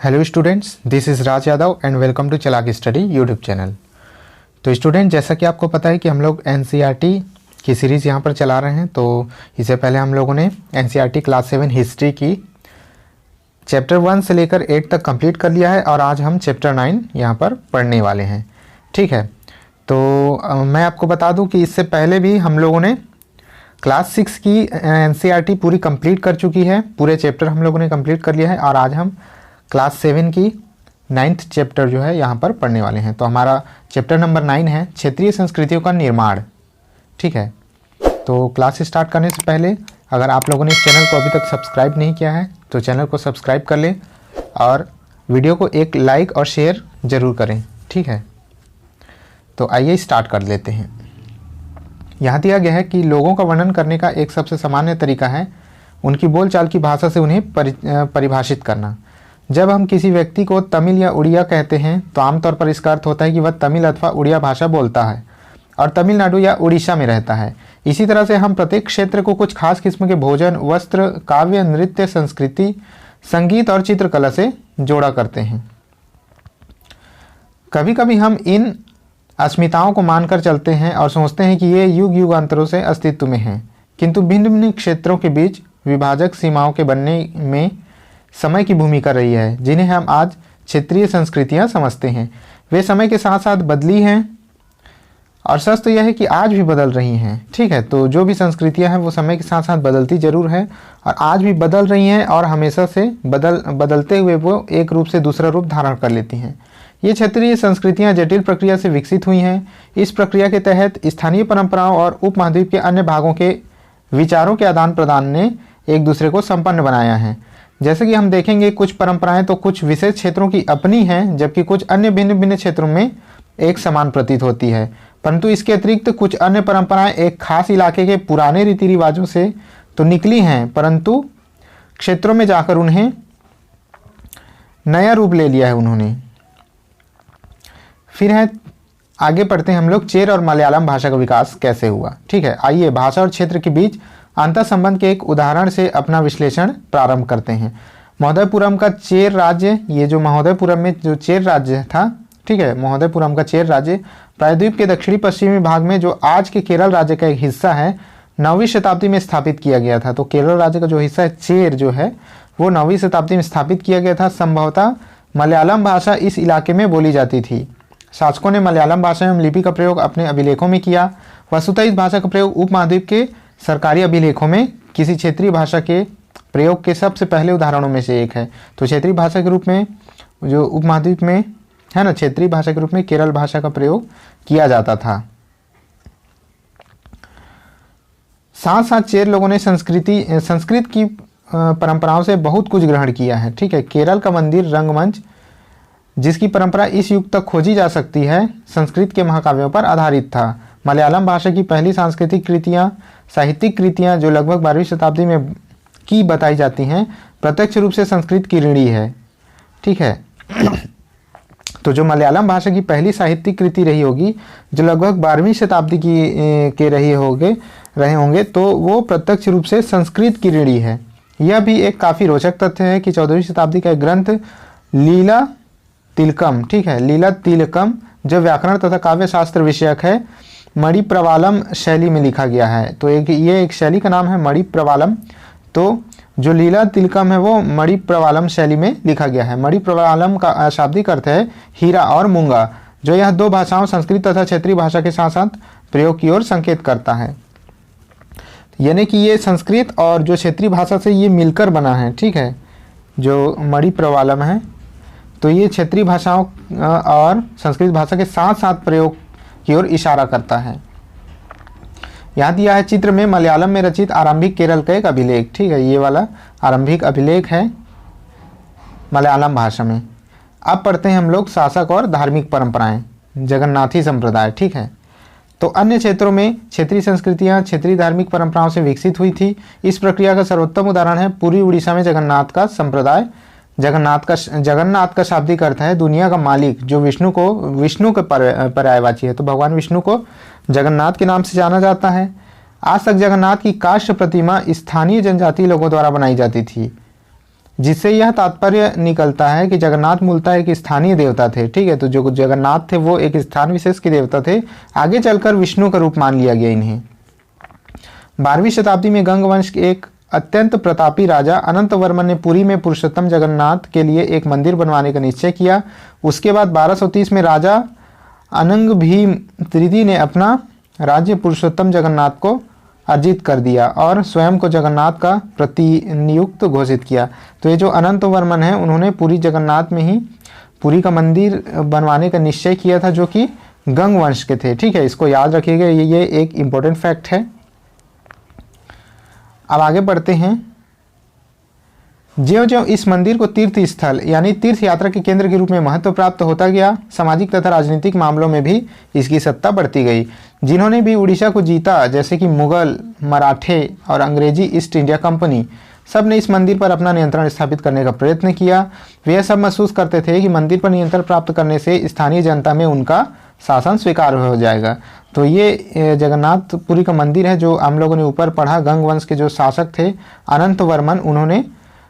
Hello students, this is Raj Yadav and welcome to Chalak study YouTube channel. तो student, जैसा कि आपको पता है कि हम लोग एनसीईआरटी की सीरीज़ यहाँ पर चला रहे हैं। तो इससे पहले हम लोगों ने एनसीईआरटी क्लास 7 हिस्ट्री की चैप्टर 1 से लेकर 8 तक कंप्लीट कर लिया है और आज हम चैप्टर 9 यहाँ पर पढ़ने वाले हैं। ठीक है, तो मैं आपको बता दूँ कि इससे पहले भी हम लोगों ने क्लास 6 की एनसीईआरटी पूरी कंप्लीट कर चुकी है, पूरे चैप्टर हम लोगों ने कंप्लीट कर लिया है और आज हम क्लास 7 की 9th चैप्टर जो है यहाँ पर पढ़ने वाले हैं। तो हमारा चैप्टर नंबर 9 है क्षेत्रीय संस्कृतियों का निर्माण। ठीक है, तो क्लास स्टार्ट करने से पहले अगर आप लोगों ने इस चैनल को अभी तक सब्सक्राइब नहीं किया है तो चैनल को सब्सक्राइब कर लें और वीडियो को एक लाइक और शेयर ज़रूर करें। ठीक है, तो आइए स्टार्ट कर लेते हैं। यहाँ दिया गया है कि लोगों का वर्णन करने का एक सबसे सामान्य तरीका है उनकी बोलचाल की भाषा से उन्हें परिभाषित करना। जब हम किसी व्यक्ति को तमिल या उड़िया कहते हैं तो आमतौर पर इसका अर्थ होता है कि वह तमिल अथवा उड़िया भाषा बोलता है और तमिलनाडु या उड़ीसा में रहता है। इसी तरह से हम प्रत्येक क्षेत्र को कुछ खास किस्म के भोजन, वस्त्र, काव्य, नृत्य, संस्कृति, संगीत और चित्रकला से जोड़ा करते हैं। कभी कभी हम इन अस्मिताओं को मानकर चलते हैं और सोचते हैं कि ये युग युगांतरों से अस्तित्व में हैं, किंतु भिन्न भिन्न क्षेत्रों के बीच विभाजक सीमाओं के बनने में समय की भूमिका रही है, जिन्हें हम आज क्षेत्रीय संस्कृतियां समझते हैं। वे समय के साथ साथ बदली हैं और सच तो यह है कि आज भी बदल रही हैं। ठीक है, तो जो भी संस्कृतियां हैं वो समय के साथ साथ बदलती ज़रूर है और आज भी बदल रही हैं और हमेशा से बदलते हुए वो एक रूप से दूसरा रूप धारण कर लेती हैं। ये क्षेत्रीय संस्कृतियां जटिल प्रक्रिया से विकसित हुई हैं। इस प्रक्रिया के तहत स्थानीय परंपराओं और उपमहाद्वीप के अन्य भागों के विचारों के आदान प्रदान ने एक दूसरे को संपन्न बनाया है। जैसे कि हम देखेंगे, कुछ परंपराएं तो कुछ विशेष क्षेत्रों की अपनी हैं, जबकि कुछ अन्य भिन्न भिन्न क्षेत्रों में एक समान प्रतीत होती है। परंतु इसके अतिरिक्त कुछ अन्य परंपराएं एक खास इलाके के पुराने रीति रिवाजों से तो निकली हैं, परंतु क्षेत्रों में जाकर उन्हें नया रूप ले लिया है उन्होंने। फिर है, आगे पढ़ते हैं हम लोग, चेर और मलयालम भाषा का विकास कैसे हुआ। ठीक है, आइए भाषा और क्षेत्र के बीच अंतर संबंध के एक उदाहरण से अपना विश्लेषण प्रारंभ करते हैं। महोदयपुरम का चेर राज्य, ये जो महोदयपुरम में जो चेर राज्य था, ठीक है, महोदयपुरम का चेर राज्य प्रायद्वीप के दक्षिणी पश्चिमी भाग में जो आज के केरल राज्य का एक हिस्सा है, 9वीं शताब्दी में स्थापित किया गया था। तो केरल राज्य का जो हिस्सा है चेर जो है वो 9वीं शताब्दी में स्थापित किया गया था। संभवतः मलयालम भाषा इस इलाके में बोली जाती थी। शासकों ने मलयालम भाषा एवं लिपि का प्रयोग अपने अभिलेखों में किया। वस्तुतः इस भाषा का प्रयोग उपमहाद्वीप के सरकारी अभिलेखों में किसी क्षेत्रीय भाषा के प्रयोग के सबसे पहले उदाहरणों में से एक है। तो क्षेत्रीय भाषा के रूप में जो उपमहाद्वीप में है ना, क्षेत्रीय भाषा के रूप में केरल भाषा का प्रयोग किया जाता था। साथ साथ चेर लोगों ने संस्कृत की परंपराओं से बहुत कुछ ग्रहण किया है। ठीक है, केरल का मंदिर रंगमंच, जिसकी परंपरा इस युग तक खोजी जा सकती है, संस्कृत के महाकाव्यों पर आधारित था। मलयालम भाषा की पहली सांस्कृतिक कृतियाँ, साहित्यिक कृतियाँ जो लगभग 12वीं शताब्दी में की बताई जाती हैं, प्रत्यक्ष रूप से संस्कृत की ऋणी है। ठीक है, तो जो मलयालम भाषा की पहली साहित्यिक कृति रही होगी जो लगभग 12वीं शताब्दी के रहे होंगे तो वो प्रत्यक्ष रूप से संस्कृत की ऋणी है। यह भी एक काफ़ी रोचक तथ्य है कि 14वीं शताब्दी का एक ग्रंथ लीला तिलकम, ठीक है, लीला तिलकम जो व्याकरण तथा काव्य शास्त्र विषयक है, मणिप्रवालम शैली में लिखा गया है। तो ये एक शैली का नाम है मणिप्रवालम। तो जो लीला तिलकम है वो मणिप्रवालम शैली में लिखा गया है। मणिप्रवालम का शाब्दिक अर्थ है हीरा और मूंगा, जो यह दो भाषाओं संस्कृत तथा क्षेत्रीय भाषा के साथ साथ प्रयोग की ओर संकेत करता है। यानी कि ये संस्कृत और जो क्षेत्रीय भाषा से ये मिलकर बना है। ठीक है, जो मणिप्रवालम है तो ये क्षेत्रीय भाषाओं और संस्कृत भाषा के साथ साथ प्रयोग की ओर इशारा करता है। यहाँ दिया है चित्र में मलयालम में रचित आरंभिक केरल का एक अभिलेख। ठीक है, ये वाला आरंभिक अभिलेख है मलयालम भाषा में। अब पढ़ते हैं हम लोग शासक और धार्मिक परंपराएं, जगन्नाथी संप्रदाय। ठीक है, तो अन्य क्षेत्रों में क्षेत्रीय संस्कृतियाँ क्षेत्रीय धार्मिक परंपराओं से विकसित हुई थी। इस प्रक्रिया का सर्वोत्तम उदाहरण है पूरी उड़ीसा में जगन्नाथ का संप्रदाय। जगन्नाथ का शाब्दिक अर्थ है दुनिया का मालिक, जो विष्णु के पर्यायवाची है। तो भगवान विष्णु को जगन्नाथ के नाम से जाना जाता है। आज तक जगन्नाथ की काष्ठ प्रतिमा स्थानीय जनजातीय लोगों द्वारा बनाई जाती थी। जिससे यह तात्पर्य निकलता है कि जगन्नाथ मूलतः एक स्थानीय देवता थे। ठीक है, तो जो जगन्नाथ थे वो एक स्थान विशेष के देवता थे, आगे चलकर विष्णु का रूप मान लिया गया इन्हें। 12वीं शताब्दी में गंग वंश के एक अत्यंत प्रतापी राजा अनंत वर्मन ने पुरी में पुरुषोत्तम जगन्नाथ के लिए एक मंदिर बनवाने का निश्चय किया। उसके बाद 1230 में राजा अनंग भीम तृतीय ने अपना राज्य पुरुषोत्तम जगन्नाथ को अर्जित कर दिया और स्वयं को जगन्नाथ का प्रतिनियुक्त घोषित किया। तो ये जो अनंत वर्मन है उन्होंने पुरी जगन्नाथ में ही पुरी का मंदिर बनवाने का निश्चय किया था, जो कि गंग वंश के थे। ठीक है, इसको याद रखिएगा, ये एक इम्पोर्टेंट फैक्ट है। अब आगे बढ़ते हैं। ज्यों-ज्यों इस मंदिर को तीर्थ स्थल यानी तीर्थ यात्रा के केंद्र के रूप में महत्व प्राप्त होता गया, सामाजिक तथा राजनीतिक मामलों में भी इसकी सत्ता बढ़ती गई। जिन्होंने भी उड़ीसा को जीता, जैसे कि मुगल, मराठे और अंग्रेजी ईस्ट इंडिया कंपनी, सब ने इस मंदिर पर अपना नियंत्रण स्थापित करने का प्रयत्न किया। वे यह सब महसूस करते थे कि मंदिर पर नियंत्रण प्राप्त करने से स्थानीय जनता में उनका शासन स्वीकार हो जाएगा। तो ये जगन्नाथपुरी का मंदिर है जो हम लोगों ने ऊपर पढ़ा। गंग वंश के जो शासक थे अनंत वर्मन, उन्होंने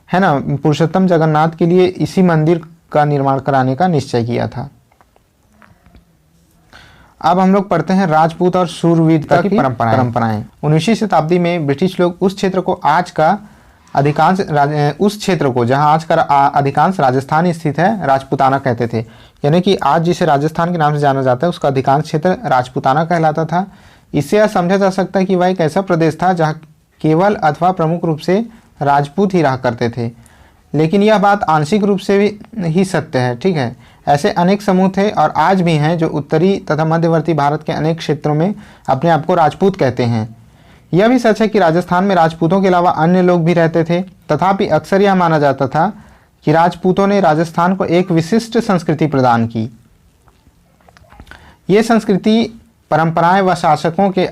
है ना पुरुषोत्तम जगन्नाथ के लिए इसी मंदिर का निर्माण कराने का निश्चय किया था। अब हम लोग पढ़ते हैं राजपूत और शूरवीरता की परंपराएं। 19वीं शताब्दी में ब्रिटिश लोग उस क्षेत्र को आज का अधिकांश उस क्षेत्र को जहां आज का अधिकांश राजस्थान स्थित है राजपूताना कहते थे। यानी कि आज जिसे राजस्थान के नाम से जाना जाता है उसका अधिकांश क्षेत्र राजपूताना कहलाता था। इससे यह समझा जा सकता है कि वह एक ऐसा प्रदेश था जहां केवल अथवा प्रमुख रूप से राजपूत ही रहा करते थे। लेकिन यह बात आंशिक रूप से ही सत्य है। ठीक है, ऐसे अनेक समूह थे और आज भी हैं जो उत्तरी तथा मध्यवर्ती भारत के अनेक क्षेत्रों में अपने आप को राजपूत कहते हैं। यह भी सच है कि राजस्थान में राजपूतों के अलावा अन्य लोग भी रहते थे, तथापि अक्सर यह माना जाता था कि राजपूतों ने राजस्थान को एक विशिष्ट संस्कृति प्रदान की। ये संस्कृति परंपराएं व शासकों के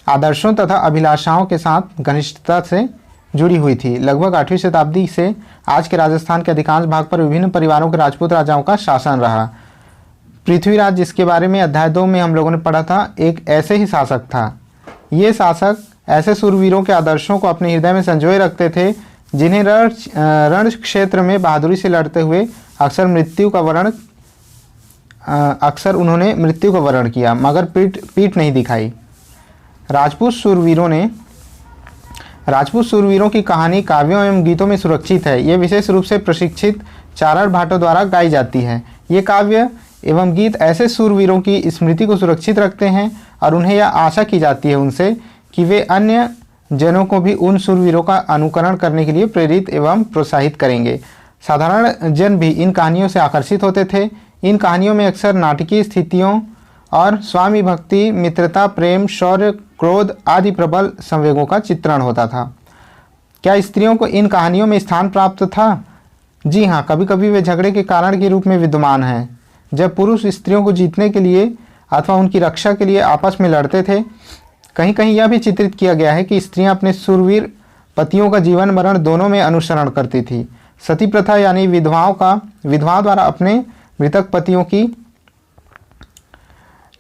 आदर्शों तथा अभिलाषाओं के साथ घनिष्ठता से जुड़ी हुई थी। लगभग 8वीं शताब्दी से आज के राजस्थान के अधिकांश भाग पर विभिन्न परिवारों के राजपूत राजाओं का शासन रहा। पृथ्वीराज, जिसके बारे में अध्याय 2 में हम लोगों ने पढ़ा था, एक ऐसे ही शासक था। ये शासक ऐसे सूरवीरों के आदर्शों को अपने हृदय में संजोए रखते थे जिन्हें रण क्षेत्र में बहादुरी से लड़ते हुए अक्सर उन्होंने मृत्यु का वर्ण किया, मगर पीठ नहीं दिखाई। राजपूत सूरवीरों की कहानी काव्यों एवं गीतों में सुरक्षित है। ये विशेष रूप से प्रशिक्षित चारण भाटों द्वारा गाई जाती है। ये काव्य एवं गीत ऐसे सूरवीरों की स्मृति को सुरक्षित रखते हैं और उन्हें यह आशा की जाती है उनसे कि वे अन्य जनों को भी उन सूरवीरों का अनुकरण करने के लिए प्रेरित एवं प्रोत्साहित करेंगे। साधारण जन भी इन कहानियों से आकर्षित होते थे। इन कहानियों में अक्सर नाटकीय स्थितियों और स्वामी भक्ति, मित्रता, प्रेम, शौर्य, क्रोध आदि प्रबल संवेगों का चित्रण होता था। क्या स्त्रियों को इन कहानियों में स्थान प्राप्त था? जी हाँ, कभी कभी वे झगड़े के कारण के रूप में विद्यमान हैं। जब पुरुष स्त्रियों को जीतने के लिए अथवा उनकी रक्षा के लिए आपस में लड़ते थे। कहीं कहीं यह भी चित्रित किया गया है कि स्त्रियां अपने शूरवीर पतियों का जीवन मरण दोनों में अनुसरण करती थी। सती प्रथा यानी विधवाओं द्वारा अपने मृतक पतियों की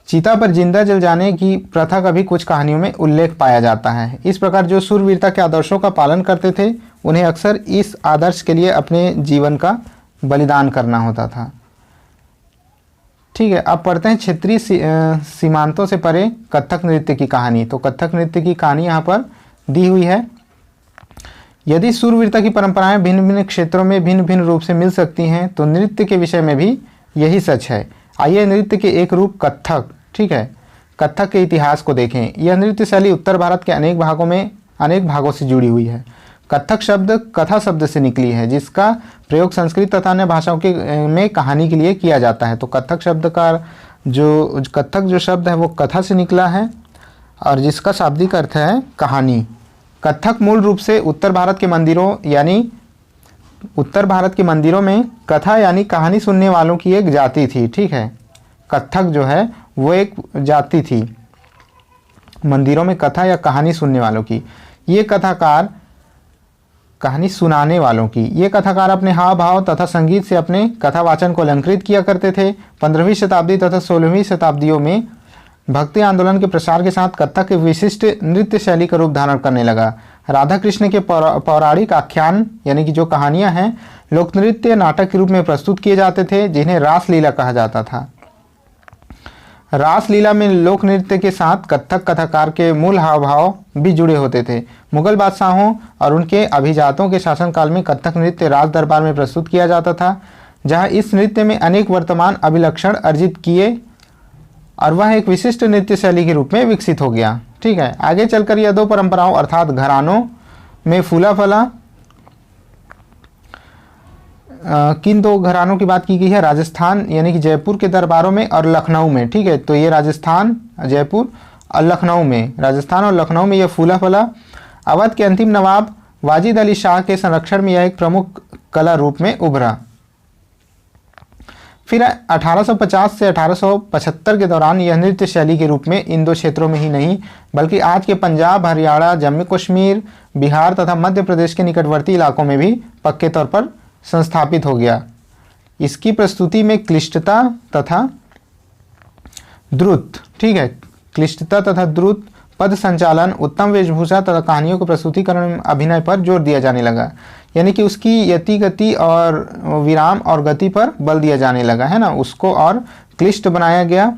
चिता पर जिंदा जल जाने की प्रथा का भी कुछ कहानियों में उल्लेख पाया जाता है। इस प्रकार जो शूरवीरता के आदर्शों का पालन करते थे उन्हें अक्सर इस आदर्श के लिए अपने जीवन का बलिदान करना होता था। ठीक है, अब पढ़ते हैं क्षेत्रीय सीमांतों से परे कथक नृत्य की कहानी। तो कथक नृत्य की कहानी यहाँ पर दी हुई है। यदि शूरवीरता की परंपराएं भिन्न भिन्न क्षेत्रों में भिन्न भिन्न रूप से मिल सकती हैं तो नृत्य के विषय में भी यही सच है। आइए नृत्य के एक रूप कथक, ठीक है, कथक के इतिहास को देखें। यह नृत्य शैली उत्तर भारत के अनेक भागों से जुड़ी हुई है। कथक शब्द कथा शब्द से निकली है, जिसका प्रयोग संस्कृत तथा अन्य भाषाओं में कहानी के लिए किया जाता है। तो कथक शब्द का कथक जो शब्द है वो कथा से निकला है और जिसका शाब्दिक अर्थ है कहानी। कथक मूल रूप से उत्तर भारत के मंदिरों में कथा यानी कहानी सुनने वालों की एक जाति थी। ठीक है, कथक जो है वो एक जाति थी मंदिरों में कथा या कहानी सुनने वालों की। ये कथाकार कहानी सुनाने वालों की ये कथाकार अपने हाव भाव तथा संगीत से अपने कथावाचन को अलंकृत किया करते थे। 15वीं शताब्दी तथा 16वीं शताब्दियों में भक्ति आंदोलन के प्रसार के साथ कथक एक विशिष्ट नृत्य शैली का रूप धारण करने लगा। राधा कृष्ण के पौराणिक आख्यान यानी कि जो कहानियां हैं लोक नृत्य नाटक के रूप में प्रस्तुत किए जाते थे, जिन्हें रासलीला कहा जाता था। रासलीला में लोक नृत्य के साथ कथक कथाकार के मूल हाव भाव भी जुड़े होते थे। मुगल बादशाहों और उनके अभिजातों के शासनकाल में कथक नृत्य राज दरबार में प्रस्तुत किया जाता था, जहां इस नृत्य में अनेक वर्तमान अभिलक्षण अर्जित किए और वह एक विशिष्ट नृत्य शैली के रूप में विकसित हो गया। ठीक है, आगे चलकर यह दो परंपराओं अर्थात घरानों में फूला फला किन दो घरानों की बात की गई है, राजस्थान यानी कि जयपुर के दरबारों में और लखनऊ में। ठीक है, तो ये राजस्थान, जयपुर और लखनऊ में, राजस्थान और लखनऊ में यह फूला फला। अवध के अंतिम नवाब वाजिद अली शाह के संरक्षण में यह एक प्रमुख कला रूप में उभरा। फिर 1850 से 1875 के दौरान यह नृत्य शैली के रूप में इन दो क्षेत्रों में ही नहीं बल्कि आज के पंजाब, हरियाणा, जम्मू कश्मीर, बिहार तथा मध्य प्रदेश के निकटवर्ती इलाकों में भी पक्के तौर पर संस्थापित हो गया। इसकी प्रस्तुति में क्लिष्टता तथा द्रुत, ठीक है, क्लिष्टता तथा द्रुत पद संचालन, उत्तम वेशभूषा तथा कहानियों के प्रस्तुतिकरण अभिनय पर जोर दिया जाने लगा। यानी कि उसकी यति गति और विराम और गति पर बल दिया जाने लगा, है ना, उसको और क्लिष्ट बनाया गया।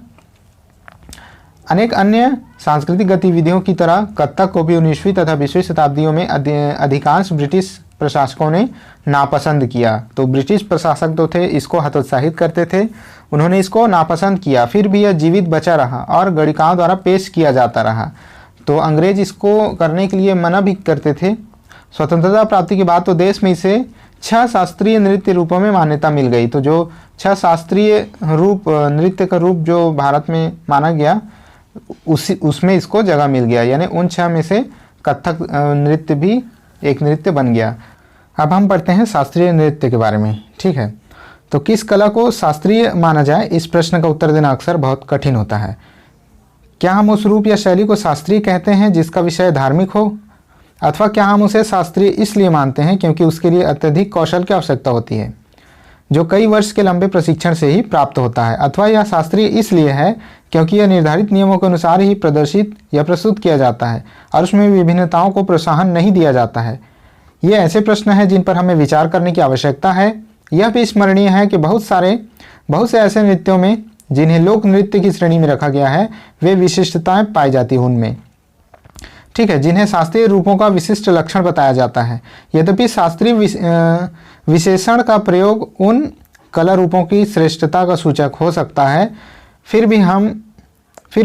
अनेक अन्य सांस्कृतिक गतिविधियों की तरह कथक को भी 19वीं तथा 20वीं शताब्दियों में अधिकांश ब्रिटिश प्रशासकों ने नापसंद किया। तो ब्रिटिश प्रशासक जो थे इसको हतोत्साहित करते थे, उन्होंने इसको नापसंद किया। फिर भी यह जीवित बचा रहा और गणिकाओं द्वारा पेश किया जाता रहा। तो अंग्रेज इसको करने के लिए मना भी करते थे। स्वतंत्रता प्राप्ति के बाद तो देश में इसे 6 शास्त्रीय नृत्य रूपों में मान्यता मिल गई। तो जो 6 शास्त्रीय रूप नृत्य का रूप जो भारत में माना गया उसमें इसको जगह मिल गया, यानी उन 6 में से कथक नृत्य भी एक नृत्य बन गया। अब हम पढ़ते हैं शास्त्रीय नृत्य के बारे में। ठीक है, तो किस कला को शास्त्रीय माना जाए, इस प्रश्न का उत्तर देना अक्सर बहुत कठिन होता है। क्या हम उस रूप या शैली को शास्त्रीय कहते हैं जिसका विषय धार्मिक हो, अथवा क्या हम उसे शास्त्रीय इसलिए मानते हैं क्योंकि उसके लिए अत्यधिक कौशल की आवश्यकता होती है जो कई वर्ष के लंबे प्रशिक्षण से ही प्राप्त होता है, अथवा यह शास्त्रीय इसलिए है क्योंकि यह निर्धारित नियमों के अनुसार ही प्रदर्शित या प्रस्तुत किया जाता है और उसमें विभिन्नताओं को प्रोत्साहन नहीं दिया जाता है। ये ऐसे प्रश्न हैं जिन पर हमें विचार करने की आवश्यकता है। यह भी स्मरणीय है कि बहुत से ऐसे नृत्यों में जिन्हें लोक नृत्य की श्रेणी में रखा गया है वे विशिष्टताएं पाई जाती हैं उनमें, ठीक है, जिन्हें शास्त्रीय रूपों का विशिष्ट लक्षण बताया जाता है। यद्यपि शास्त्रीय विशेषण का प्रयोग उन कला रूपों की श्रेष्ठता का सूचक हो सकता है, फिर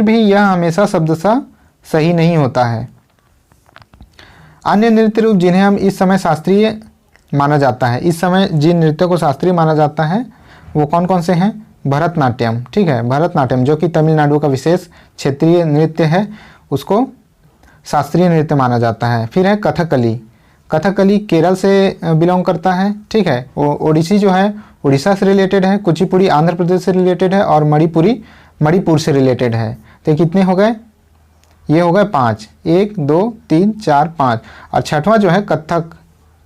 भी यह हमेशा शब्दशः सही नहीं होता है। अन्य नृत्य रूप जिन्हें हम इस समय शास्त्रीय माना जाता है, इस समय जिन नृत्यों को शास्त्रीय माना जाता है वो कौन कौन से हैं? भरतनाट्यम, ठीक है, भरतनाट्यम जो कि तमिलनाडु का विशेष क्षेत्रीय नृत्य है, उसको शास्त्रीय नृत्य माना जाता है। फिर है कथकली, कथकली केरल से बिलोंग करता है, ठीक है, ओडिसी जो है उड़ीसा से रिलेटेड है, कुचिपुड़ी आंध्र प्रदेश से रिलेटेड है और मणिपुर से रिलेटेड है। तो कितने हो गए? ये हो गए 5, 1 2 3 4 5। और छठवां जो है कथक,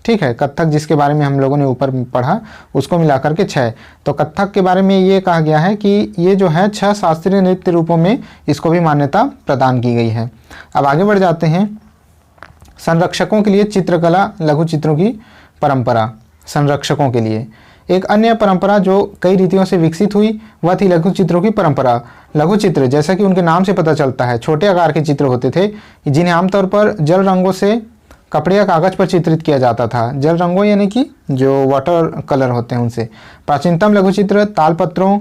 ठीक है, कथक जिसके बारे में हम लोगों ने ऊपर पढ़ा उसको मिलाकर के 6। तो कथक के बारे में ये कहा गया है कि ये जो है 6 शास्त्रीय नृत्य रूपों में इसको भी मान्यता प्रदान की गई है। अब आगे बढ़ जाते हैं। संरक्षकों के लिए चित्रकला लघु चित्रों की परंपरा। संरक्षकों के लिए एक अन्य परंपरा जो कई रीतियों से विकसित हुई वह थी लघु चित्रों की परंपरा। लघु चित्र जैसा कि उनके नाम से पता चलता है छोटे आकार के चित्र होते थे जिन्हें आमतौर पर जल रंगों से कपड़े या कागज पर चित्रित किया जाता था। जल रंगों यानी कि जो वाटर कलर होते हैं उनसे। प्राचीनतम लघु चित्र तालपत्रों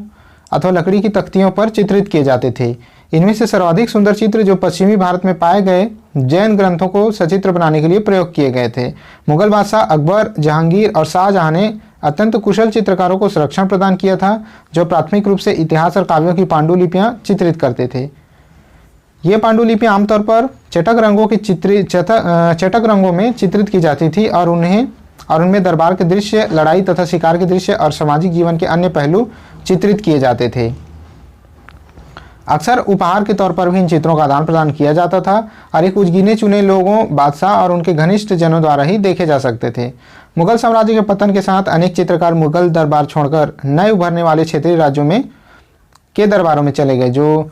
अथवा लकड़ी की तख्तियों पर चित्रित किए जाते थे। इनमें से सर्वाधिक सुंदर चित्र जो पश्चिमी भारत में पाए गए जैन ग्रंथों को सचित्र बनाने के लिए प्रयोग किए गए थे। मुगल बादशाह अकबर, जहांगीर और शाहजहां ने अत्यंत कुशल चित्रकारों को संरक्षण प्रदान किया था जो प्राथमिक रूप से इतिहास और काव्यों की पांडुलिपियां चित्रित करते थे। ये पांडुलिपियां आमतौर पर चटक रंगों में चित्रित की जाती थी और उनमें दरबार के दृश्य, लड़ाई तथा शिकार के दृश्य और सामाजिक जीवन के अन्य पहलू चित्रित किए जाते थे। अक्सर उपहार के तौर पर भी इन चित्रों का आदान प्रदान किया जाता था और एक कुछ गिने चुने लोगों, बादशाह और उनके घनिष्ठ जनों द्वारा ही देखे जा सकते थे। मुगल साम्राज्य के पतन के साथ अनेक चित्रकार मुगल दरबार छोड़कर नए उभरने वाले क्षेत्रीय राज्यों के दरबारों में चले गए। जो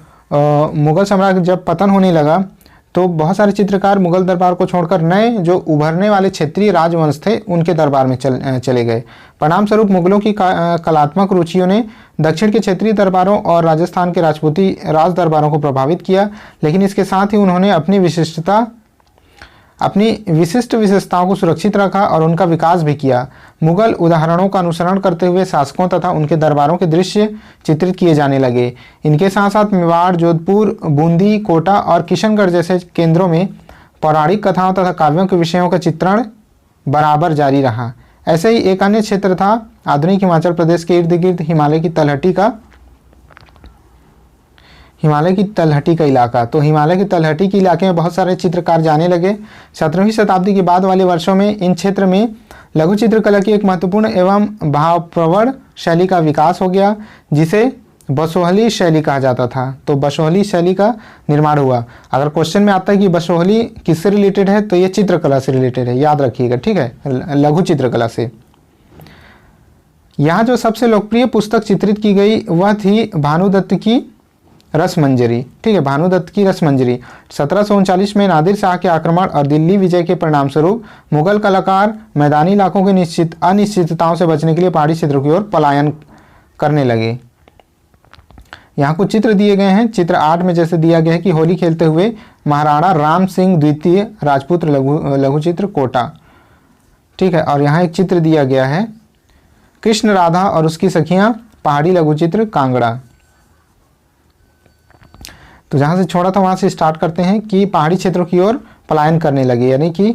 मुगल साम्राज्य जब पतन होने लगा तो बहुत सारे चित्रकार मुगल दरबार को छोड़कर नए जो उभरने वाले क्षेत्रीय राजवंश थे उनके दरबार में चले गए। परिणाम स्वरूप मुगलों की कलात्मक रुचियों ने दक्षिण के क्षेत्रीय दरबारों और राजस्थान के राजपूती राज दरबारों को प्रभावित किया, लेकिन इसके साथ ही उन्होंने अपनी विशिष्ट विशेषताओं को सुरक्षित रखा और उनका विकास भी किया। मुगल उदाहरणों का अनुसरण करते हुए शासकों तथा उनके दरबारों के दृश्य चित्रित किए जाने लगे। इनके साथ साथ मेवाड़, जोधपुर, बूंदी, कोटा और किशनगढ़ जैसे केंद्रों में पौराणिक कथाओं तथा काव्यों के विषयों का चित्रण बराबर जारी रहा। ऐसे ही एक अन्य क्षेत्र था आधुनिक हिमाचल प्रदेश के इर्द गिर्द हिमालय की तलहटी का इलाका। तो हिमालय की तलहटी के इलाके में बहुत सारे चित्रकार जाने लगे। 17वीं शताब्दी के बाद वाले वर्षों में इन क्षेत्र में लघु चित्रकला की एक महत्वपूर्ण एवं भावप्रवण शैली का विकास हो गया, जिसे बसोहली शैली कहा जाता था। तो बसोहली शैली का निर्माण हुआ। अगर क्वेश्चन में आता है कि बसोहली किससे रिलेटेड है, तो ये चित्रकला से रिलेटेड है, याद रखिएगा, ठीक है, लघु चित्रकला से। यहाँ जो सबसे लोकप्रिय पुस्तक चित्रित की गई वह थी भानुदत्त की रसमंजरी, ठीक है, भानुदत्त की रसमंजरी। 1739 में नादिर शाह के आक्रमण और दिल्ली विजय के परिणाम स्वरूप मुगल कलाकार मैदानी इलाकों की अनिश्चितताओं से बचने के लिए पहाड़ी क्षेत्रों की ओर पलायन करने लगे। यहाँ कुछ चित्र दिए गए हैं। चित्र 8 में जैसे दिया गया है कि होली खेलते हुए महाराणा राम सिंह द्वितीय राजपूत लघु चित्र कोटा, ठीक है। और यहाँ एक चित्र दिया गया है कृष्ण राधा और उसकी सखियाँ पहाड़ी लघु चित्र कांगड़ा। तो जहाँ से छोड़ा था वहाँ से स्टार्ट करते हैं कि पहाड़ी क्षेत्रों की ओर पलायन करने लगे, यानी कि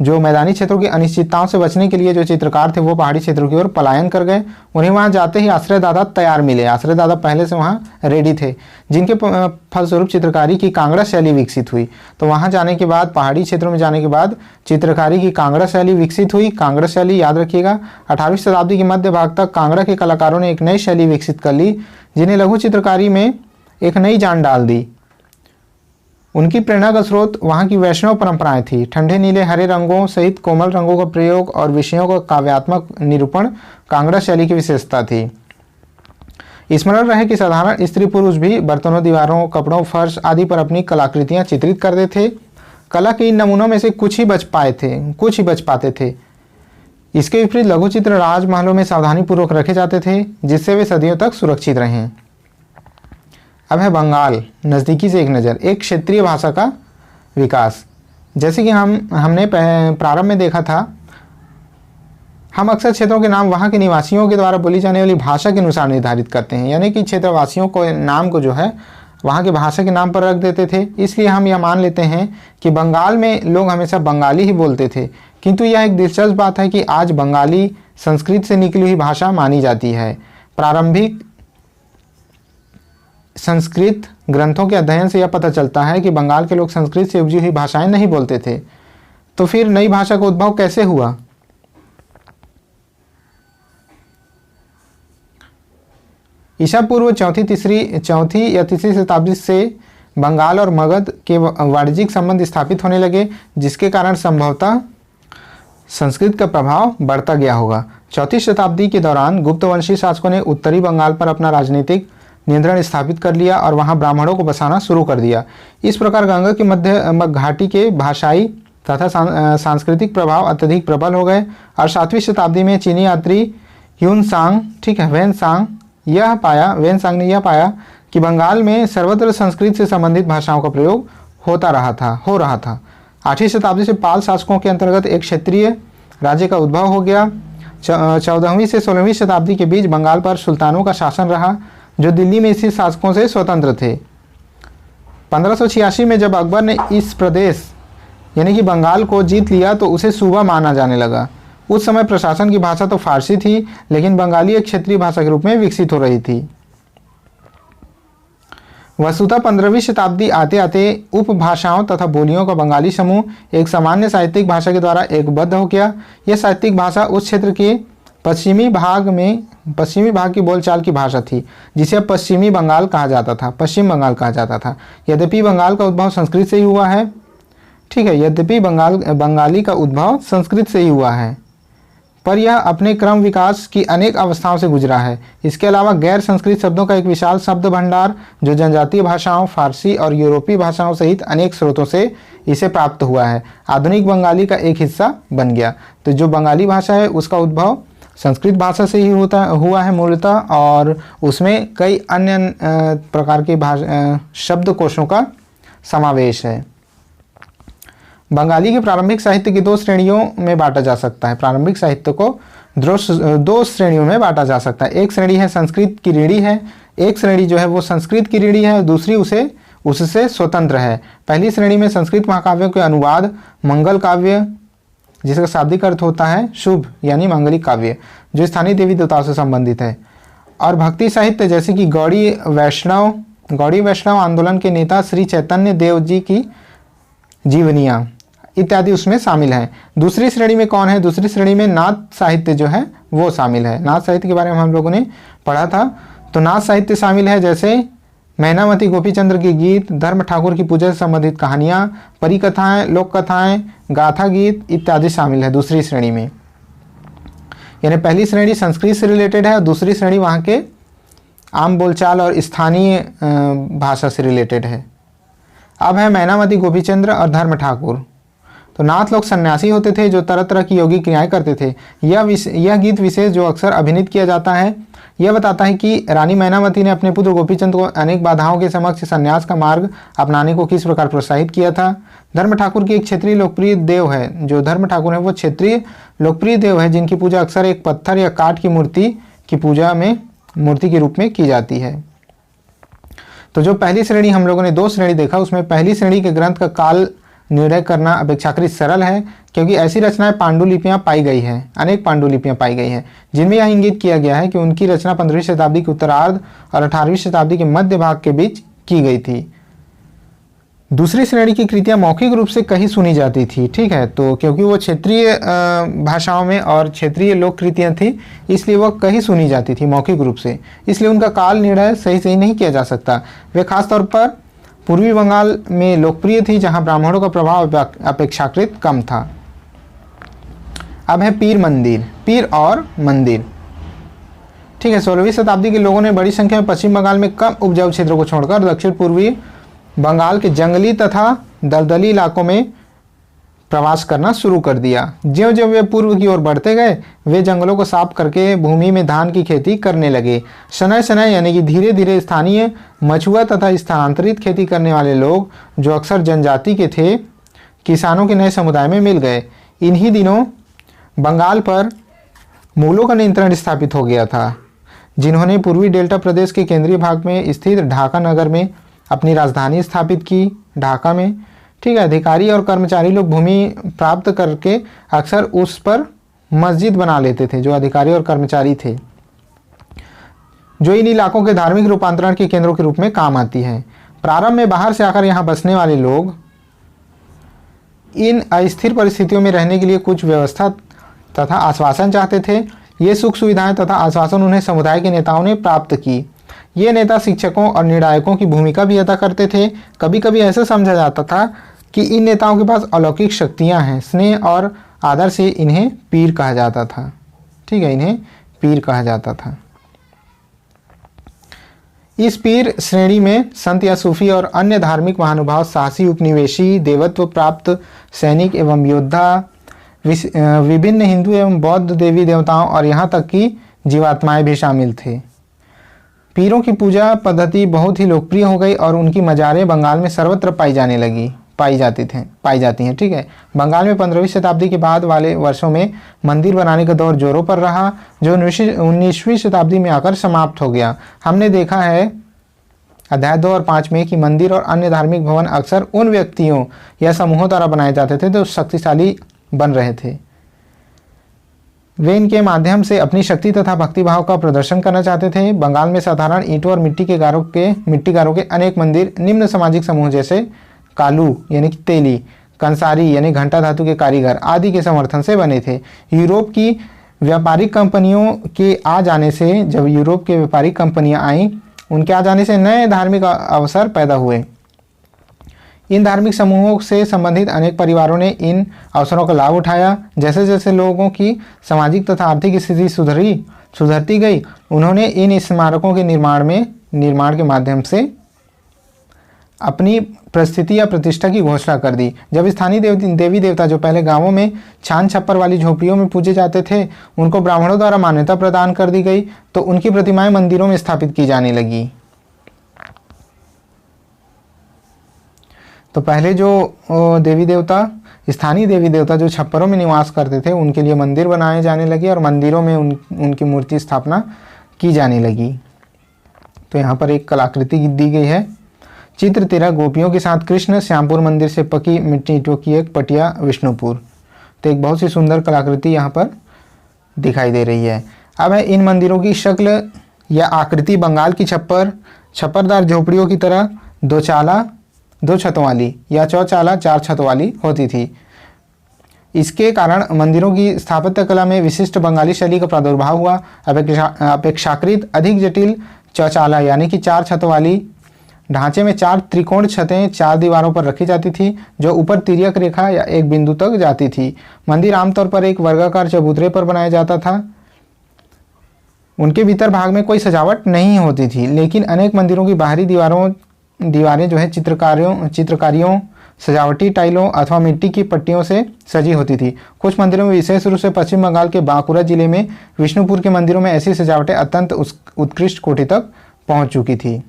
जो मैदानी क्षेत्रों की अनिश्चितताओं से बचने के लिए जो चित्रकार थे वो पहाड़ी क्षेत्रों की ओर पलायन कर गए। उन्हें वहाँ जाते ही आश्रयदाता तैयार मिले। आश्रयदाता पहले से वहाँ रेडी थे, जिनके फलस्वरूप चित्रकारी की कांगड़ा शैली विकसित हुई। तो वहाँ जाने के बाद, पहाड़ी क्षेत्रों में जाने के बाद चित्रकारी की कांगड़ा शैली विकसित हुई। कांगड़ा शैली याद रखिएगा, 18वीं शताब्दी के मध्य भाग तक कांगड़ा के कलाकारों ने एक नई शैली विकसित कर ली, जिन्हें लघु चित्रकारी में एक नई जान डाल दी। उनकी प्रेरणा का स्रोत वहाँ की वैष्णव परंपराएं थी। ठंडे नीले हरे रंगों सहित कोमल रंगों का प्रयोग और विषयों का काव्यात्मक निरूपण कांगड़ा शैली की विशेषता थी। स्मरण रहे कि साधारण स्त्री पुरुष भी बर्तनों, दीवारों, कपड़ों, फर्श आदि पर अपनी कलाकृतियां चित्रित करते थे। कला के इन नमूनों में से कुछ ही बच पाते थे। इसके विपरीत लघु चित्र राजमहलों में सावधानीपूर्वक रखे जाते थे, जिससे वे सदियों तक सुरक्षित रहें। अब है बंगाल, नज़दीकी से एक नज़र। एक क्षेत्रीय भाषा का विकास। जैसे कि हमने प्रारंभ में देखा था, हम अक्सर क्षेत्रों के नाम वहाँ के निवासियों के द्वारा बोली जाने वाली भाषा के अनुसार निर्धारित करते हैं, यानी कि क्षेत्रवासियों को नाम को जो है वहाँ की भाषा के नाम पर रख देते थे। इसलिए हम यह मान लेते हैं कि बंगाल में लोग हमेशा बंगाली ही बोलते थे, किंतु यह एक दिलचस्प बात है कि आज बंगाली संस्कृत से निकली हुई भाषा मानी जाती है। प्रारंभिक संस्कृत ग्रंथों के अध्ययन से यह पता चलता है कि बंगाल के लोग संस्कृत से उपजी हुई भाषाएं नहीं बोलते थे। तो फिर नई भाषा का उद्भव कैसे हुआ? ईसा पूर्व चौथी या तीसरी शताब्दी से बंगाल और मगध के वाणिज्यिक संबंध स्थापित होने लगे, जिसके कारण संभवतः संस्कृत का प्रभाव बढ़ता गया होगा। चौथी शताब्दी के दौरान गुप्तवंशी शासकों ने उत्तरी बंगाल पर अपना राजनीतिक नियंत्रण स्थापित कर लिया और वहां ब्राह्मणों को बसाना शुरू कर दिया। इस प्रकार गंगा की मध्य घाटी के भाषाई तथा सांस्कृतिक प्रभाव अत्यधिक प्रबल हो गए और 7वीं शताब्दी में चीनी यात्री ह्यूनसांग, ठीक है, वेनसांग ने यह पाया कि बंगाल में सर्वत्र संस्कृत से संबंधित भाषाओं का प्रयोग हो रहा था। 8वीं शताब्दी से पाल शासकों के अंतर्गत एक क्षेत्रीय राज्य का उद्भव हो गया। 14वीं से 16वीं शताब्दी के बीच बंगाल पर सुल्तानों का शासन रहा, जो दिल्ली में स्थित शासकों से स्वतंत्र थे। 1586 में जब अकबर ने इस प्रदेश यानी कि बंगाल को जीत लिया तो उसे सूबा माना जाने लगा। उस समय प्रशासन की भाषा तो फारसी थी, लेकिन बंगाली एक क्षेत्रीय भाषा के रूप में विकसित हो रही थी। वस्तुतः 15वीं शताब्दी आते आते उपभाषाओं तथा बोलियों का बंगाली समूह एक सामान्य साहित्यिक भाषा के द्वारा एकबद्ध हो गया। यह साहित्यिक भाषा उस क्षेत्र के पश्चिमी भाग की बोलचाल की भाषा थी, जिसे अब पश्चिम बंगाल कहा जाता था। यद्यपि बंगाल का उद्भव संस्कृत से ही हुआ है, ठीक है, बंगाली का उद्भव संस्कृत से ही हुआ है, पर यह अपने क्रम विकास की अनेक अवस्थाओं से गुजरा है। इसके अलावा गैर संस्कृत शब्दों का एक विशाल शब्द भंडार जो जनजातीय भाषाओं, फारसी और यूरोपीय भाषाओं सहित अनेक स्रोतों से इसे प्राप्त हुआ है, आधुनिक बंगाली का एक हिस्सा बन गया। तो जो बंगाली भाषा है उसका उद्भव संस्कृत भाषा से ही हुआ है मूलतः, और उसमें कई अन्य प्रकार के शब्दकोशों का समावेश है। बंगाली के प्रारंभिक साहित्य की 2 श्रेणियों में बांटा जा सकता है। प्रारंभिक साहित्य को 2 श्रेणियों में बांटा जा सकता है। एक श्रेणी है संस्कृत की ऋणी है, एक श्रेणी जो है वो संस्कृत की ऋणी है, दूसरी उससे स्वतंत्र है। पहली श्रेणी में संस्कृत महाकाव्यों के अनुवाद, मंगल काव्य जिसका शाब्दिक अर्थ होता है शुभ यानी मांगलिक काव्य, जो स्थानीय देवी देवताओं से संबंधित है, और भक्ति साहित्य जैसे कि गौड़ी वैष्णव आंदोलन के नेता श्री चैतन्य देव जी की जीवनियाँ इत्यादि उसमें शामिल हैं। दूसरी श्रेणी में कौन है? दूसरी श्रेणी में नाथ साहित्य जो है वो शामिल है। नाथ साहित्य के बारे में हम लोगों ने पढ़ा था। तो नाथ साहित्य शामिल है जैसे मैनावती गोपीचंद्र के गीत, धर्म ठाकुर की पूजा से संबंधित कहानियाँ, परिकथाएं, लोक कथाएं, गाथा गीत इत्यादि शामिल है दूसरी श्रेणी में। यानी पहली श्रेणी संस्कृत से रिलेटेड है और दूसरी श्रेणी वहाँ के आम बोलचाल और स्थानीय भाषा से रिलेटेड है। अब है मैनावती गोपीचंद्र और धर्म ठाकुर। तो नाथ लोग सन्यासी होते थे जो तरह तरह की योगी क्रियाएं करते थे। यह गीत विशेष जो अक्सर अभिनीत किया जाता है यह बताता है कि रानी मैनावती ने अपने पुत्र गोपीचंद को अनेक बाधाओं के समक्ष सन्यास का मार्ग अपनाने को किस प्रकार प्रोत्साहित किया था। धर्म ठाकुर की एक क्षेत्रीय लोकप्रिय देव है। जो धर्म ठाकुर है वो क्षेत्रीय लोकप्रिय देव है जिनकी पूजा अक्सर एक पत्थर या काठ की मूर्ति की पूजा में मूर्ति के रूप में की जाती है। तो जो पहली श्रेणी हम लोगों ने 2 श्रेणी देखा, उसमें पहली श्रेणी के ग्रंथ का काल निर्णय करना अपेक्षाकृत सरल है क्योंकि ऐसी रचनाएं पांडुलिपियां पाई गई हैं, अनेक पांडुलिपियां पाई गई हैं जिनमें यह इंगित किया गया है कि उनकी रचना 15वीं शताब्दी के उत्तरार्ध और 18वीं शताब्दी के मध्य भाग के बीच की गई थी। दूसरी श्रेणी की कृतियां मौखिक रूप से कहीं सुनी जाती थी, ठीक है। तो क्योंकि वो क्षेत्रीय भाषाओं में और क्षेत्रीय लोक कृतियाँ थी इसलिए वह कहीं सुनी जाती थी मौखिक रूप से, इसलिए उनका काल निर्णय सही नहीं किया जा सकता। वे खासतौर पर पूर्वी बंगाल में लोकप्रिय थी जहां ब्राह्मणों का प्रभाव अपेक्षाकृत कम था। अब है पीर और मंदिर, ठीक है। 16वीं शताब्दी के लोगों ने बड़ी संख्या में पश्चिम बंगाल में कम उपजाऊ क्षेत्रों को छोड़कर दक्षिण पूर्वी बंगाल के जंगली तथा दलदली इलाकों में प्रवास करना शुरू कर दिया। ज्यों-ज्यों वे पूर्व की ओर बढ़ते गए वे जंगलों को साफ करके भूमि में धान की खेती करने लगे। शनय यानी कि धीरे धीरे स्थानीय मछुआ तथा स्थानांतरित खेती करने वाले लोग जो अक्सर जनजाति के थे किसानों के नए समुदाय में मिल गए। इन्हीं दिनों बंगाल पर मुगलों का नियंत्रण स्थापित हो गया था जिन्होंने पूर्वी डेल्टा प्रदेश के केंद्रीय भाग में स्थित ढाका नगर में अपनी राजधानी स्थापित की। ढाका में, ठीक है, अधिकारी और कर्मचारी लोग भूमि प्राप्त करके अक्सर उस पर मस्जिद बना लेते थे, जो अधिकारी और कर्मचारी थे, जो इन इलाकों के धार्मिक रूपांतरण के केंद्रों के रूप में काम आती है। प्रारंभ में बाहर से आकर यहाँ बसने वाले लोग इन अस्थिर परिस्थितियों में रहने के लिए कुछ व्यवस्था तथा आश्वासन चाहते थे। ये सुख सुविधाएं तथा आश्वासन उन्हें समुदाय के नेताओं ने प्राप्त की। ये नेता शिक्षकों और निर्णायकों की भूमिका भी अदा करते थे। कभी कभी ऐसा समझा जाता था कि इन नेताओं के पास अलौकिक शक्तियां हैं। स्नेह और आदर से इन्हें पीर कहा जाता था, ठीक है, इन्हें पीर कहा जाता था। इस पीर श्रेणी में संत या सूफी और अन्य धार्मिक महानुभाव, साहसी उपनिवेशी, देवत्व प्राप्त सैनिक एवं योद्धा, विभिन्न हिंदू एवं बौद्ध देवी देवताओं और यहाँ तक कि जीवात्माएं भी शामिल थे। पीरों की पूजा पद्धति बहुत ही लोकप्रिय हो गई और उनकी मज़ारें बंगाल में सर्वत्र पाई जाती हैं, ठीक है। बंगाल में 15वीं शताब्दी के बाद वाले वर्षों में मंदिर बनाने का दौर जोरों पर रहा, जो 19वीं शताब्दी में आकर समाप्त हो गया। हमने देखा है अध्याय 2 और 5 में कि मंदिर और अन्य धार्मिक भवन अक्सर उन व्यक्तियों या समूहों द्वारा बनाए जाते थे जो शक्तिशाली बन रहे थे। वे इनके माध्यम से अपनी शक्ति तथा भक्तिभाव का प्रदर्शन करना चाहते थे। बंगाल में साधारण ईंटों और मिट्टीकारों के अनेक मंदिर निम्न सामाजिक समूह जैसे कालू यानी कि तेली, कंसारी यानी घंटा धातु के कारीगर आदि के समर्थन से बने थे। यूरोप की व्यापारिक कंपनियों के आ जाने से, जब यूरोप के व्यापारिक कंपनियां आईं, उनके आ जाने से नए धार्मिक अवसर पैदा हुए। इन धार्मिक समूहों से संबंधित अनेक परिवारों ने इन अवसरों का लाभ उठाया। जैसे जैसे लोगों की सामाजिक तथा आर्थिक स्थिति सुधरती गई, उन्होंने इन स्मारकों के निर्माण के माध्यम से अपनी परिस्थिति या प्रतिष्ठा की घोषणा कर दी। जब स्थानीय देवी देवता जो पहले गांवों में छान छप्पर वाली झोपड़ियों में पूजे जाते थे, उनको ब्राह्मणों द्वारा मान्यता प्रदान कर दी गई, तो उनकी प्रतिमाएं मंदिरों में स्थापित की जाने लगी। तो पहले जो स्थानीय देवी देवता जो छप्परों में निवास करते थे, उनके लिए मंदिर बनाए जाने लगे और मंदिरों में उनकी मूर्ति स्थापना की जाने लगी। तो यहाँ पर एक कलाकृति दी गई है। चित्र 13 गोपियों के साथ कृष्ण, श्यामपुर मंदिर से पकी मिट्टी ईंटों की एक पटिया, विष्णुपुर। तो एक बहुत सी सुंदर कलाकृति यहाँ पर दिखाई दे रही है। अब है इन मंदिरों की शक्ल या आकृति बंगाल की छप्परदार झोपड़ियों की तरह दो छतों वाली या चौचाला 4 छतों वाली होती थी। इसके कारण मंदिरों की स्थापत्य कला में विशिष्ट बंगाली शैली का प्रादुर्भाव हुआ। अपेक्षाकृत अधिक जटिल चौचाला यानी कि 4 छतों वाली ढांचे में 4 त्रिकोण छतें 4 दीवारों पर रखी जाती थी, जो ऊपर तिर्यक रेखा या एक बिंदु तक जाती थी। मंदिर आमतौर पर एक वर्गाकार चबूतरे पर बनाया जाता था। उनके भीतर भाग में कोई सजावट नहीं होती थी, लेकिन अनेक मंदिरों की बाहरी दीवारें जो है चित्रकारियों, सजावटी टाइलों अथवा मिट्टी की पट्टियों से सजी होती थी। कुछ मंदिरों में, विशेष रूप से पश्चिम बंगाल के बांकुरा जिले में विष्णुपुर के मंदिरों में ऐसी सजावटें अत्यंत उत्कृष्ट कोटि तक पहुंच चुकी थी।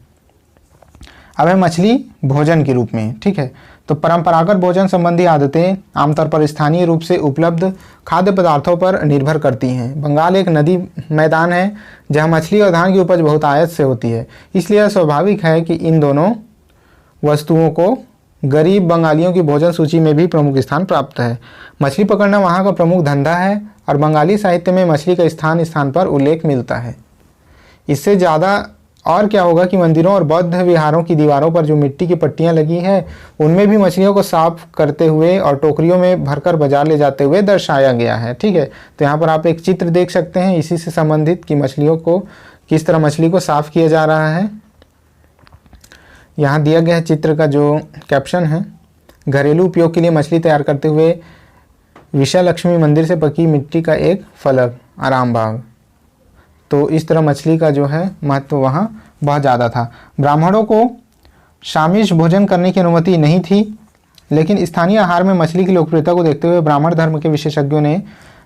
अब है मछली भोजन के रूप में, ठीक है। तो परंपरागत भोजन संबंधी आदतें आमतौर पर स्थानीय रूप से उपलब्ध खाद्य पदार्थों पर निर्भर करती हैं। बंगाल एक नदी मैदान है जहां मछली और धान की उपज बहुत आयत से होती है, इसलिए यह स्वाभाविक है कि इन दोनों वस्तुओं को गरीब बंगालियों की भोजन सूची में भी प्रमुख स्थान प्राप्त है। मछली पकड़ना वहाँ का प्रमुख धंधा है और बंगाली साहित्य में मछली का स्थान स्थान पर उल्लेख मिलता है। इससे ज़्यादा और क्या होगा कि मंदिरों और बौद्ध विहारों की दीवारों पर जो मिट्टी की पट्टियां लगी हैं, उनमें भी मछलियों को साफ करते हुए और टोकरियों में भरकर बाजार ले जाते हुए दर्शाया गया है, ठीक है। तो यहाँ पर आप एक चित्र देख सकते हैं इसी से संबंधित कि मछलियों को किस तरह मछली को साफ किया जा रहा है। यहाँ दिया गया है चित्र का जो कैप्शन है, घरेलू उपयोग के लिए मछली तैयार करते हुए विशालक्ष्मी मंदिर से पकी मिट्टी का एक फलक, आराम बाग। तो इस तरह मछली का जो है महत्व वहाँ बहुत ज़्यादा था। ब्राह्मणों को शामिश भोजन करने की अनुमति नहीं थी, लेकिन स्थानीय आहार में मछली की लोकप्रियता को देखते हुए ब्राह्मण धर्म के विशेषज्ञों ने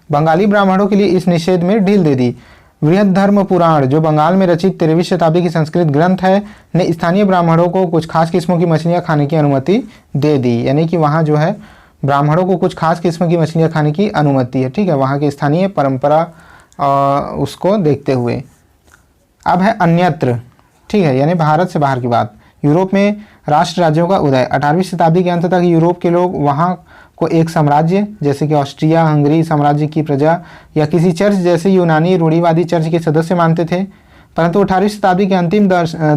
बंगाली ब्राह्मणों के लिए इस निषेध में ढील दे दी। बृहद धर्म पुराण, जो बंगाल में रचित 13वीं शताब्दी की संस्कृत ग्रंथ है, ने स्थानीय ब्राह्मणों को कुछ खास किस्मों की मछलियाँ खाने की अनुमति दे दी। यानी कि वहाँ जो है ब्राह्मणों को कुछ खास किस्म की मछलियाँ खाने की अनुमति है, ठीक है, वहाँ की स्थानीय परंपरा उसको देखते हुए। अब है अन्यत्र, ठीक है, यानी भारत से बाहर की बात। यूरोप में राष्ट्र राज्यों का उदय। 18वीं शताब्दी के अंत तक यूरोप के लोग वहाँ को एक साम्राज्य जैसे कि ऑस्ट्रिया हंगरी साम्राज्य की प्रजा या किसी चर्च जैसे यूनानी रूढ़िवादी चर्च के सदस्य मानते थे, परंतु 18वीं शताब्दी के अंतिम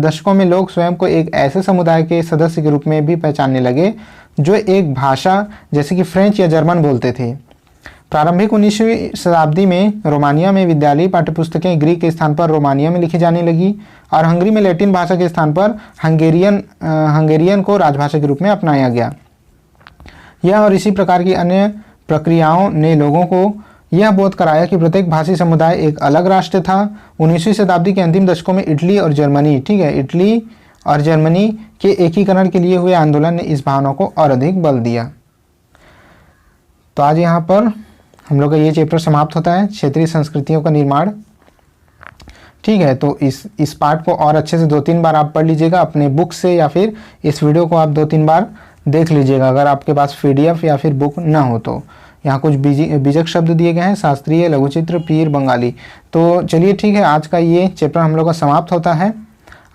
दशकों में लोग स्वयं को एक ऐसे समुदाय के सदस्य के रूप में भी पहचानने लगे जो एक भाषा जैसे कि फ्रेंच या जर्मन बोलते थे। प्रारंभिक 19वीं शताब्दी में रोमानिया में विद्यालयी पाठ्यपुस्तकें ग्रीक के स्थान पर रोमानिया में लिखी जाने लगी और हंगरी में लैटिन भाषा के स्थान पर हंगेरियन को राजभाषा के रूप में अपनाया गया। यह और इसी प्रकार की अन्य प्रक्रियाओं ने लोगों को यह बोध कराया कि प्रत्येक भाषी समुदाय एक अलग राष्ट्र था। 19वीं शताब्दी के अंतिम दशकों में इटली और जर्मनी, ठीक है, इटली और जर्मनी के एकीकरण के लिए हुए आंदोलन ने इस भावना को और अधिक बल दिया। तो आज यहाँ पर हम लोग का ये चैप्टर समाप्त होता है, क्षेत्रीय संस्कृतियों का निर्माण, ठीक है। तो इस पार्ट को और अच्छे से 2-3 बार आप पढ़ लीजिएगा अपने बुक से, या फिर इस वीडियो को आप 2-3 बार देख लीजिएगा अगर आपके पास PDF या फिर बुक ना हो तो। यहाँ कुछ बीजक शब्द दिए गए हैं, शास्त्रीय, लघुचित्र, पीर, बंगाली। तो चलिए ठीक है, आज का ये चैप्टर हम लोग का समाप्त होता है।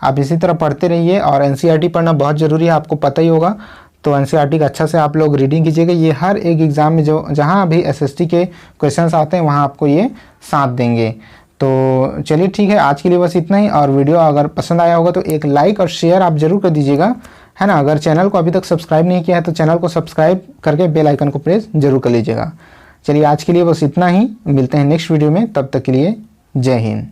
आप इसी तरह पढ़ते रहिए और NCERT पढ़ना बहुत ज़रूरी है, आपको पता ही होगा। तो NCERT का अच्छा से आप लोग रीडिंग कीजिएगा। ये हर एक एग्ज़ाम में जहाँ भी SST के क्वेश्चंस आते हैं वहाँ आपको ये साथ देंगे। तो चलिए ठीक है, आज के लिए बस इतना ही। और वीडियो अगर पसंद आया होगा तो एक लाइक और शेयर आप ज़रूर कर दीजिएगा, है ना। अगर चैनल को अभी तक सब्सक्राइब नहीं किया है तो चैनल को सब्सक्राइब करके बेल आइकन को प्रेस जरूर कर लीजिएगा। चलिए आज के लिए बस इतना ही, मिलते हैं नेक्स्ट वीडियो में, तब तक के लिए जय हिंद।